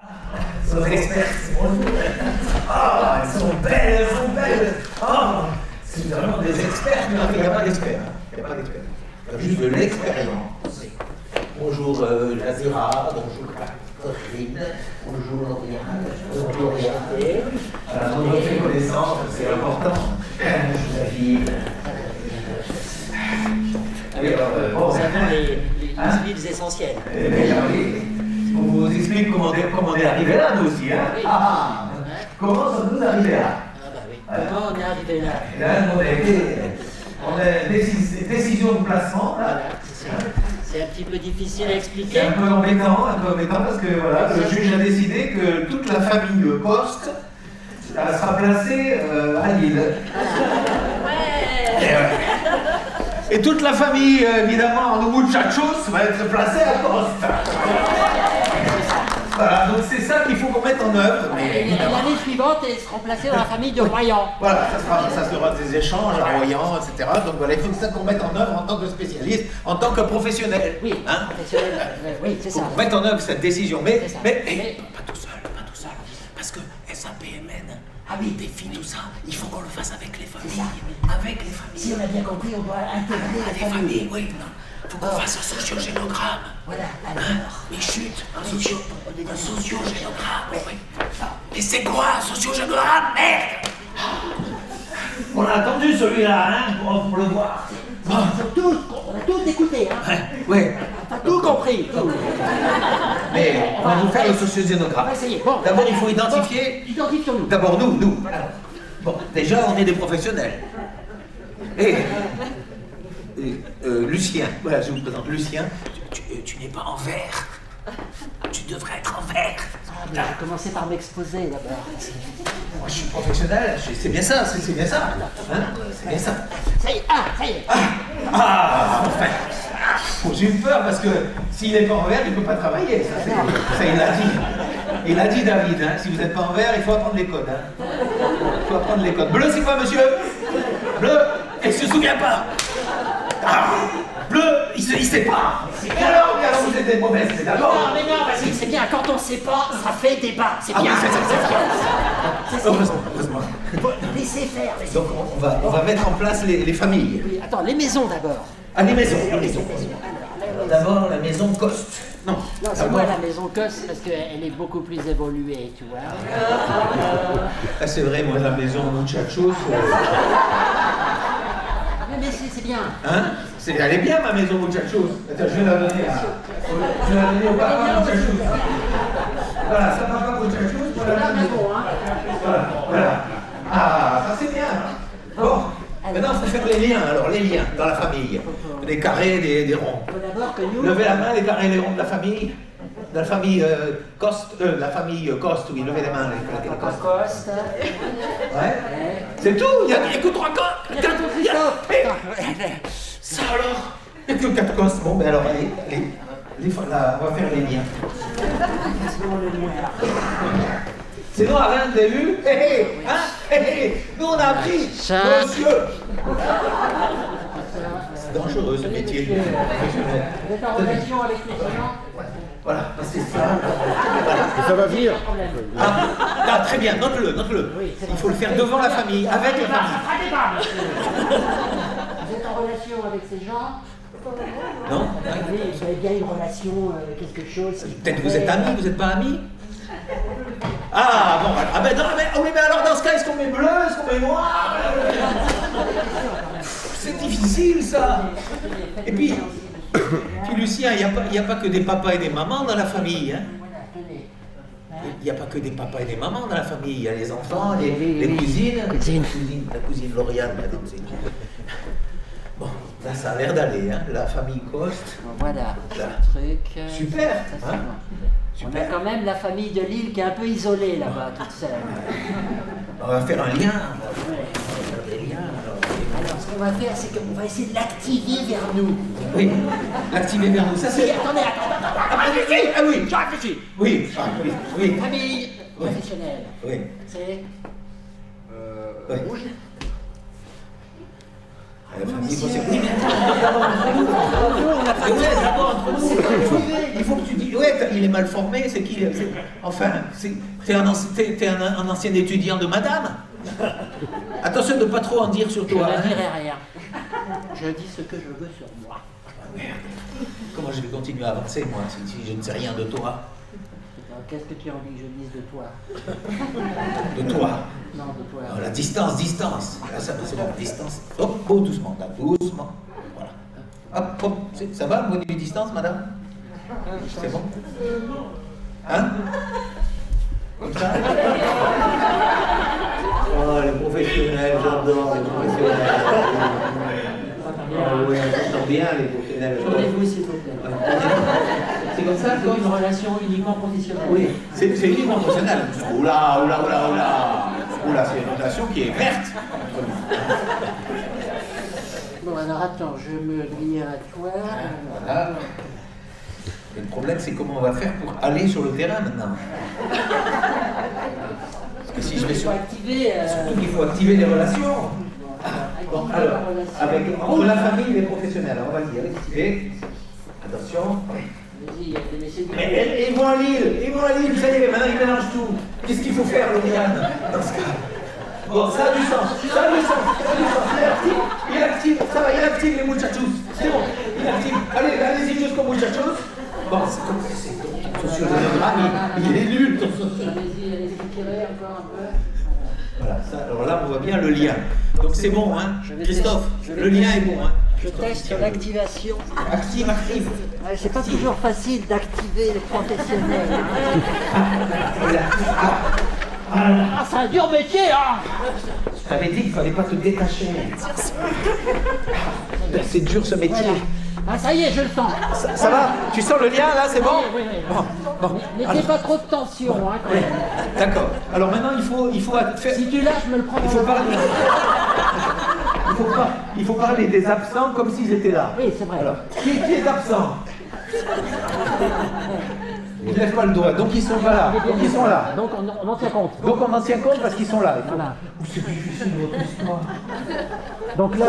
Nos experts, bonjour. Ah, elles sont belles, elles sont belles. Ah, c'est vraiment des experts. Il n'y a pas d'experts. Il n'y a pas d'experts. Il y a juste de l'expérience. Bonjour Jazira, bonjour Catherine, bonjour Lauriane, bonjour Lauriane. On fait connaissance, c'est important. La ville. Allez, alors, bon, nous avons les huiles essentielles. On vous explique comment on est arrivé là, nous aussi. Hein. Oui. Ah, comment sommes-nous arrivés là? Ah bah oui. Comment on est arrivé là? Et là, on a décision de placement. Là. Voilà, c'est un petit peu difficile à expliquer. C'est un peu embêtant parce que voilà, le juge a décidé que toute la famille Coste sera placée à Lille. Ouais. Et toute la famille, évidemment, en muchachos va être placée à Coste. Voilà, donc c'est ça qu'il faut qu'on mette en œuvre. Et l'année suivante, ils seront placés dans la famille de Royan. Voilà, ça sera des échanges à Royan, etc. Donc voilà, il faut que ça qu'on mette en œuvre en tant que spécialiste, en tant que professionnel. Oui, hein, professionnel. Oui, c'est ça. pour mettre en œuvre cette décision. Mais Mais pas tout seul, parce que SAPMN, défi tout ça, il faut qu'on le fasse avec les familles. Avec les familles. si on a bien compris, on doit intégrer les Des familles. familles, oui, non. Faut qu'on fasse un sociogénogramme. Voilà, alors. Mais chut, un sociogénogramme, oui. Mais c'est quoi un sociogénogramme, merde? On a attendu celui-là, hein, pour le voir. On a tout écouté, hein. Oui. T'as tout compris. Tout. Mais on va vous faire le sociogénogramme. On va essayer. Bon, D'abord, il faut identifier. Bon, identifions-nous. D'abord, nous. Bon, déjà, on est des professionnels. Et Lucien, voilà, je vous présente Lucien. Tu n'es pas en vert. Tu devrais être en vert. Ah, mais j'ai commencé par m'exposer d'abord. Moi, je suis professionnel. C'est bien ça, c'est bien ça. Hein, c'est bien ça. Ça y est, ça y est. Enfin. J'ai eu peur parce que s'il n'est pas en vert, il ne peut pas travailler. Ça, il l'a dit. Il a dit, David, hein, si vous n'êtes pas en vert, il faut apprendre les codes. Hein. Il faut apprendre les codes. Bleu, c'est quoi, monsieur? Bleu, il ne se souvient pas. Bleu, il sait pas. Et alors, vous êtes des mauvaises pédagogues. Non, mais non, vas-y, c'est bien. Quand on ne sait pas, ça fait débat. C'est bien. C'est ça. Heureusement. Laissez faire. Donc, on va mettre en place les familles. Oui, attends, les maisons d'abord. Ah, les maisons. D'abord, la maison Coste. Non, c'est moi la maison Coste parce qu'elle est beaucoup plus évoluée, tu vois. Ah, c'est vrai, moi, la maison Muchachos. Mais c'est bien. Hein? Elle est bien, ma maison Muchachos. Attends, je vais la donner au papa Muchachos. Voilà, ça papa Muchachos, voilà la maison. Voilà. Ah, ça c'est bien. Bon. Maintenant, il faut faire les liens, dans la famille. Des carrés, des ronds. Il faut d'abord que nous... Levez la main, les carrés et les ronds de la famille. De la famille Coste, oui, levez les mains. Les Coste. Ouais. C'est tout, il n'y a que 3 Costes. Il y a que Christophe. Ça alors, il n'y a que 4 Costes. Bon, ben alors, allez. On va faire les liens. Sinon, rien de vu. Nous, on a appris. Monsieur. C'est dangereux, ce métier. Vous êtes en relation avec les gens. Voilà, c'est ça. Ça va venir. Très bien, note-le. Il faut le faire devant la famille, avec la famille. Ça fera débat, monsieur. Vous êtes en relation avec ces gens? Non? Oui, vous avez bien une relation, quelque chose. Peut-être vous êtes amis, vous n'êtes pas amis? Ah bon, mais alors dans ce cas, est-ce qu'on met bleu, est-ce qu'on met noir? C'est difficile ça. Et puis Lucien, il n'y a pas que des papas et des mamans dans la famille. Hein. Il n'y a pas que des papas et des mamans dans la famille. Il y a les enfants, les cousines. La cousine Lauriane, madame. Bon, là ça a l'air d'aller, hein, la famille Coste. Voilà, Là. truc. Super, Ça, hein. On a quand même la famille de Lille qui est un peu isolée là-bas, toute seule. On va faire un lien. Alors, ce qu'on va faire, c'est qu'on va essayer de l'activer vers nous. Oui, l'activer vers nous. Ça c'est. Attendez. Ah oui, Je réfléchis. oui. Famille professionnelle. Oui. C'est. Oui. Rouge. La famille professionnelle. Oui, mais attends, d'abord entre nous. On a fait d'abord entre nous. Il faut que tu dises. Ouais, il est mal formé, c'est qui enfin, t'es un ancien étudiant de madame. Attention de ne pas trop en dire sur Je toi. ne Hein. dirai rien. Je dis ce que je veux sur moi. Merde. Comment je vais continuer à avancer, moi, si je ne sais rien de toi? Qu'est-ce que tu as envie que je dise de toi? De toi. Non, de toi. Oh, la distance. Là, ça, c'est bon, distance. Hop, oh, doucement, là, doucement. Voilà. Hop, hop. Ça va, au niveau de distance, madame? C'est bon? Hein? Comme ça? Oh, les professionnels, j'adore les professionnels. Oh, oui, on s'entend bien, les professionnels. Tournez-vous, s'il vous plaît. C'est comme ça, C'est une relation uniquement professionnelle. Oui, c'est uniquement professionnel. Oula, c'est une relation qui est verte. Bon, alors attends, je me lie à toi. Voilà. Et le problème, c'est comment on va faire pour aller sur le terrain maintenant. Parce que si je vais Il faut sur... activer. Surtout qu'il faut activer les relations. Bon, alors, entre la famille et les professionnels, on va dire, activer. Attention. Vas-y, il y a des messieurs qui- Mais ils vont à Lille, ça y est, maintenant ils mélangent tout. Qu'est-ce qu'il faut faire, Lauriane, dans ce cas? Bon, ça a du sens. Il active, ça va, il active les muchachos. C'est bon, il active. Allez-y jusqu'aux muchachos. Bon, c'est comme c'est ton sociogénogramme, il est nul, ton sociogénogramme. Allez-y, tirez encore un peu. Voilà, ça, alors là, on voit bien le lien. Donc c'est bon, hein, Je vais Christophe, tester- le lien est bon, hein. Je teste l'activation. Active. Ouais, c'est pas toujours facile d'activer les professionnels. Ah, c'est un dur métier, hein! Je t'avais dit qu'il fallait pas te détacher. C'est dur ce métier. Voilà. Ah, ça y est, je le sens. Ça va? Tu sens le lien là, c'est bon? Oui. Bon. Mettez pas trop de tension, hein, quand même. D'accord. Alors maintenant, il faut faire. Si tu lâches, je me le prends Il dans faut la parler. Il faut parler des absents comme s'ils étaient là. Oui, c'est vrai. Alors, qui est absent? Ils ne lèvent pas le doigt, donc ils sont pas là. Donc ils sont là. Donc on en tient compte. Donc on en tient compte parce qu'ils sont là. Voilà. C'est difficile votre histoire. Donc là,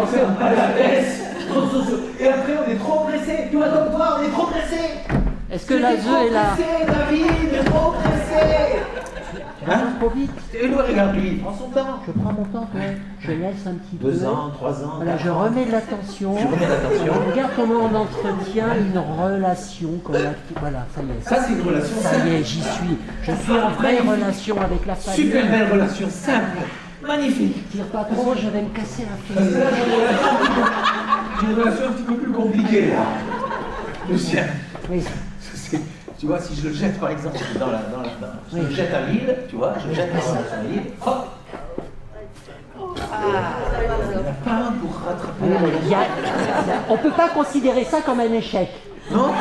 On fait un maladresse. Et après on est trop pressé. Tu vois comme toi, on est trop pressé. est-ce que la ZE est là? Pressé, David, trop pressé. Hein? Trop vite. Et lui, regarde lui, prends son temps. Je prends mon temps, ouais. Je laisse un petit peu. 2 ans, 3 ans. Voilà, je remets de l'attention. Je remets de l'attention. Je regarde comment on entretient une relation. Voilà, ça y est. Ça, c'est une relation Ça simple. y est, j'y suis. Je suis en vraie relation avec la famille. Super belle relation, simple, magnifique. Tire pas trop, je vais me casser la Parce que fille. là, j'ai une relation un petit peu plus compliquée, là. Lucien, Oui. tu vois, si je le jette, par exemple, je le jette à Lille, tu vois, je jette la relation à Lille, hop. Il n'y en a pas un pour rattraper la relation. On peut pas considérer ça comme un échec. Non?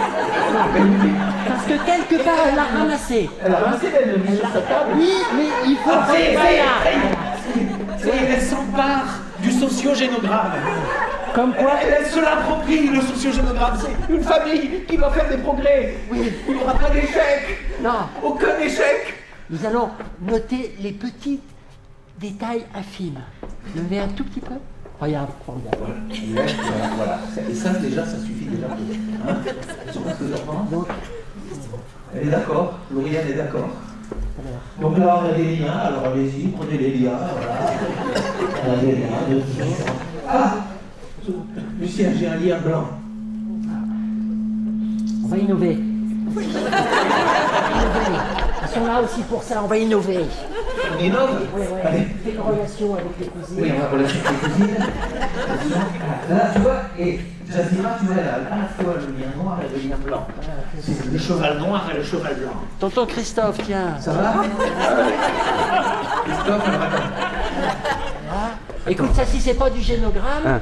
Parce que quelque part, elle l'a ramassé. Elle a ramassé l'ennemi sur sa table. Oui, mais il faut... Ah, ça y est, elle s'empare du sociogénogramme. Comme quoi... Elle se l'approprie, le sociogénogramme. C'est une famille qui va faire des progrès. Oui. Il n'y aura pas d'échec. Non, Aucun échec. nous allons noter les petits détails infimes. Levez un tout petit peu. Regarde, formidable. Voilà. Et ça, déjà, ça suffit déjà pour... Hein? Sur ce que je reprends. Donc, Elle est d'accord. Lauriane est d'accord. Donc là, on a des liens. Alors allez-y, prenez les liens. Voilà. On a des liens de toute façon. Ah, Lucien, j'ai un lien blanc. on va innover. Ils sont là aussi pour ça, on va innover. On innove. Ouais, ouais. Allez. Fais une relation avec les cousines. Oui, on va relâcher les cousines. Là, tu vois, et Jazira, tu vois, elle a à la fois le lien noir et le lien blanc. C'est le cheval noir et le cheval blanc. Tonton Christophe, tiens. Ça va? Christophe, alors attends. Écoute, ça, si c'est pas du génogramme...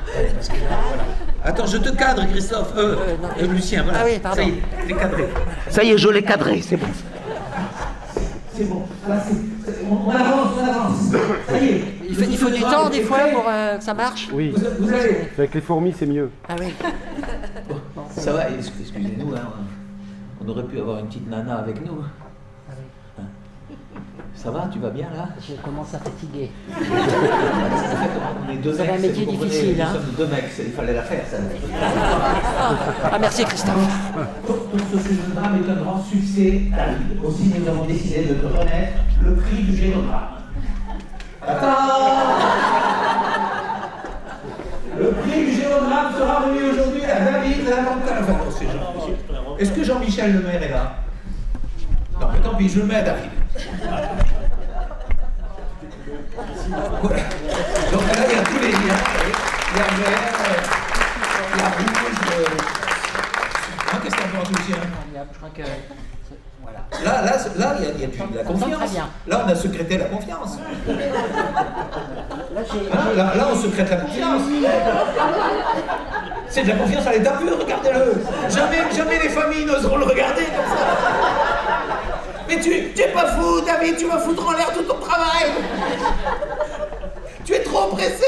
Attends, je te cadre, Christophe. non. Lucien, voilà. Ah oui, pardon. Ça y est, t'es cadré. Ça y est, je l'ai cadré, c'est bon. C'est bon. Là, on avance. Ça y est. Il faut du temps, des fois, pour que ça marche. Oui, Vous allez. avec les fourmis, c'est mieux. Ah oui. Ça va, excusez-nous, hein, on aurait pu avoir une petite nana avec nous. Ah oui. Ça va, tu vas bien là? Je commence à fatiguer. On est deux C'est mecs, un métier vous comprenez, difficile, hein. Nous sommes deux mecs, il fallait la faire ça. Ah, merci Christophe. Ton sociodrame est un grand c'est David. Aussi, nous avons décidé de te remettre le prix du génogramme. Attends! Le prix du génogramme sera remis aujourd'hui à David. Est-ce que Jean-Michel Lemaire est là? Non, mais tant pis, je le mets à David. Voilà. Donc là, il y a tous les liens. Il y a vert, il y a rouge. Qu'est-ce que t'en penses, Lucien? Je crois que. Voilà. Là, il y a plus de la Très confiance. bien. Là, on a secrété la confiance. Là, Là, on secrète la confiance. C'est de la confiance à l'état pur, regardez-le. Jamais les familles n'oseront le regarder comme ça. Mais tu es pas fou, David, tu vas foutre en l'air tout ton travail. Tu es trop pressé.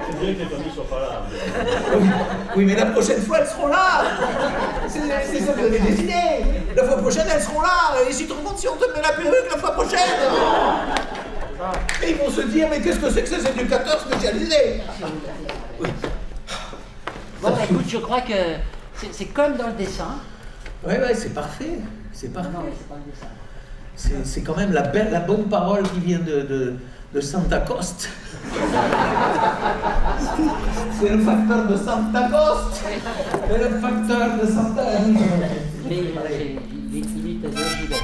C'est bien que les familles soient pas là. Oui, mais la prochaine fois, elles seront là. C'est ça que vous avez décidé. La fois prochaine, elles seront là. Et si tu te rends compte, si on te met la perruque la fois prochaine. Et ils vont se dire, mais qu'est-ce que c'est que ces éducateurs spécialisés? Bon, bah, écoute, je crois que c'est comme dans le dessin. Ouais, c'est parfait. C'est parfait. Non, c'est pas le dessin. C'est quand même la bonne parole qui vient de Santa Coste. C'est le facteur de Santa Coste. C'est le facteur de Santa. Mais il est à gilet.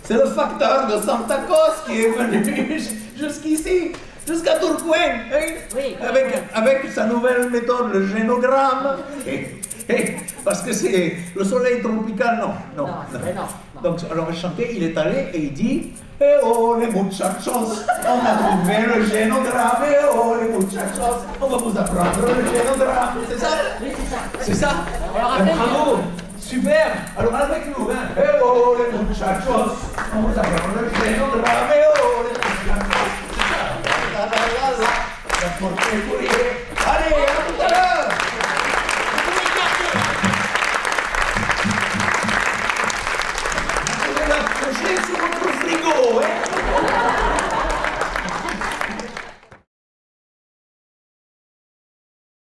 C'est le facteur de Santa Coste qui est venu jusqu'ici, jusqu'à Tourcoing, hein, Oui. avec sa nouvelle méthode, le génogramme. Parce que c'est le soleil tropical, non. Donc, alors le chanter, il est allé et il dit Eh oh les muchachos, on a trouvé le génogramme, eh oh les muchachos, on va vous apprendre le génogramme. C'est ça? Oui, c'est ça. C'est ça? Alors, avec Bravo! Super! Alors avec nous, hein? Eh oh les muchachos, on vous apprend le génogramme, eh oh les muchachos. C'est ça? La portée courrier. Allez, à tout à l'heure! Vous pouvez l'approcher sur votre frigo, hein?